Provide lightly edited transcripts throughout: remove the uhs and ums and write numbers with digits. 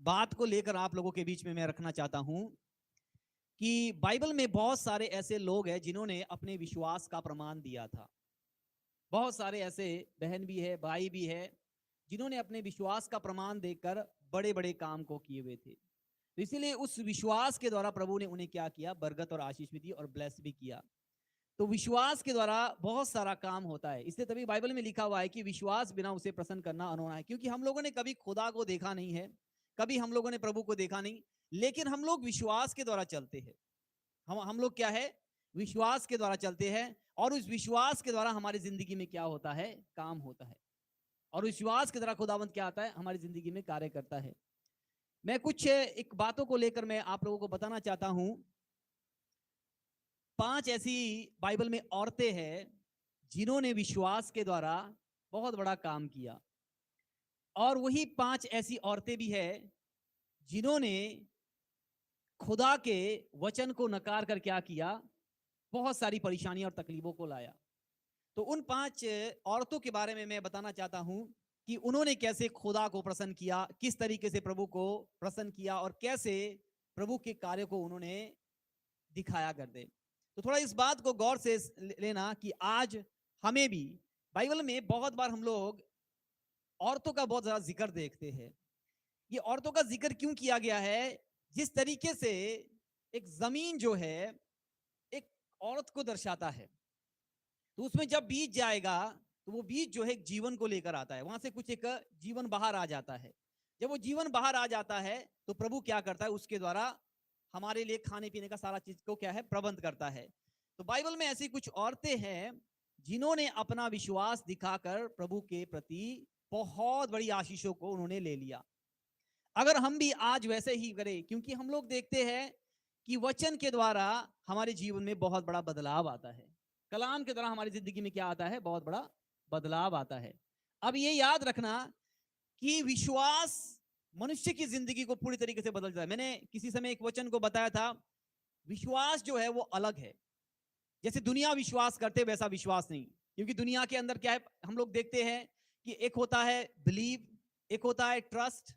बात को लेकर आप लोगों के बीच में मैं रखना चाहता हूं कि बाइबल में बहुत सारे ऐसे लोग हैं जिन्होंने अपने विश्वास का प्रमाण दिया था। बहुत सारे ऐसे बहन भी है, भाई भी है, जिन्होंने अपने विश्वास का प्रमाण देकर बड़े बड़े काम को किए हुए थे। तो इसीलिए उस विश्वास के द्वारा प्रभु ने उन्हें क्या किया, बरकत और आशीष भी दी और ब्लेस भी किया। तो विश्वास के द्वारा बहुत सारा काम होता है। इसलिए तभी बाइबल में लिखा हुआ है कि विश्वास बिना उसे प्रसन्न करना अनहोना है, क्योंकि हम लोगों ने कभी खुदा को देखा नहीं है, कभी हम लोगों ने प्रभु को देखा नहीं, लेकिन हम लोग विश्वास के द्वारा चलते हैं। हम लोग क्या है, विश्वास के द्वारा चलते हैं, और उस विश्वास के द्वारा हमारी जिंदगी में क्या होता है, काम होता है। और विश्वास के द्वारा खुदावंत क्या आता है, हमारी जिंदगी में कार्य करता है। मैं कुछ एक बातों को लेकर मैं आप लोगों को बताना चाहता हूं। 5 ऐसी बाइबल में औरतें हैं जिन्होंने विश्वास के द्वारा बहुत बड़ा काम किया, और वही 5 ऐसी औरतें भी है जिन्होंने खुदा के वचन को नकार कर क्या किया, बहुत सारी परेशानियां और तकलीफों को लाया। तो उन 5 औरतों के बारे में मैं बताना चाहता हूं कि उन्होंने कैसे खुदा को प्रसन्न किया, किस तरीके से प्रभु को प्रसन्न किया, और कैसे प्रभु के कार्य को उन्होंने दिखाया कर दे। तो थोड़ा इस बात को गौर से लेना कि आज हमें भी बाइबल में बहुत बार हम लोग औरतों का बहुत ज्यादा जिक्र देखते हैं। ये औरतों का जिक्र क्यों किया गया है? जिस तरीके से एक जमीन जो है एक औरत को दर्शाता है, तो उसमें जब बीज जाएगा तो वो बीज जो है एक जीवन को लेकर आता है, वहां से कुछ एक जीवन बाहर आ जाता है। जब वो जीवन बाहर आ जाता है तो प्रभु क्या करता है, उसके द्वारा हमारे लिए खाने पीने का सारा चीज को क्या है, प्रबंध करता है। तो बाइबल में ऐसी कुछ औरतें हैं जिन्होंने अपना विश्वास दिखाकर प्रभु के प्रति बहुत बड़ी आशीषों को उन्होंने ले लिया। अगर हम भी आज वैसे ही करें, क्योंकि हम लोग देखते हैं कि वचन के द्वारा हमारे जीवन में बहुत बड़ा बदलाव आता है, कलाम के द्वारा हमारी जिंदगी में क्या आता है, बहुत बड़ा बदलाव आता है। अब ये याद रखना कि विश्वास मनुष्य की जिंदगी को पूरी तरीके से बदल जाता है। मैंने किसी समय एक वचन को बताया था, विश्वास जो है वो अलग है। जैसे दुनिया विश्वास करते वैसा विश्वास नहीं, क्योंकि दुनिया के अंदर क्या है, हम लोग देखते हैं कि एक होता है बिलीव, एक होता है ट्रस्ट,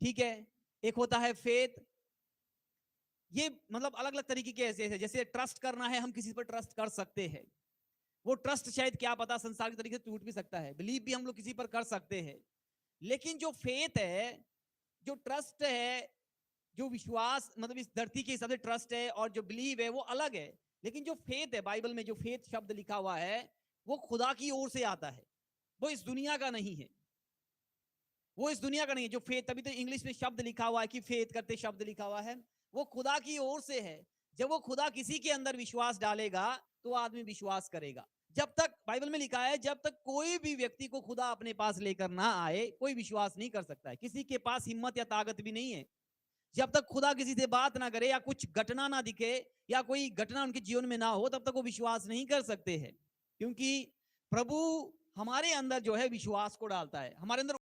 ठीक है, एक होता है फेथ। ये मतलब अलग अलग तरीके के ऐसे हैं। जैसे ट्रस्ट करना है, हम किसी पर ट्रस्ट कर सकते हैं, वो ट्रस्ट शायद क्या पता संसार के तरीके से टूट भी सकता है। बिलीव भी हम लोग किसी पर कर सकते हैं, लेकिन जो फेथ है, जो ट्रस्ट है, जो विश्वास मतलब इस धरती के हिसाब से ट्रस्ट है, और जो बिलीव है वो अलग है। लेकिन जो फेथ है, बाइबल में जो फेथ शब्द लिखा हुआ है वो खुदा की ओर से आता है, वो इस दुनिया का नहीं है, वो इस दुनिया का नहीं है। जो फेथ, तभी तो इंग्लिश में शब्द लिखा हुआ है कि फेथ करते शब्द लिखा हुआ है, वो खुदा की ओर से है। जब वो खुदा किसी के अंदर विश्वास डालेगा तो आदमी विश्वास करेगा। जब तक बाइबल में लिखा है, जब तक कोई भी व्यक्ति को खुदा अपने पास लेकर ना आए, कोई विश्वास नहीं कर सकता है। किसी के पास हिम्मत या ताकत भी नहीं है। जब तक खुदा किसी से बात ना करे, या कुछ घटना ना दिखे, या कोई घटना उनके जीवन में ना हो, तब तक वो विश्वास नहीं कर सकते हैं। क्योंकि प्रभु हमारे अंदर जो है विश्वास को डालता है, हमारे अंदर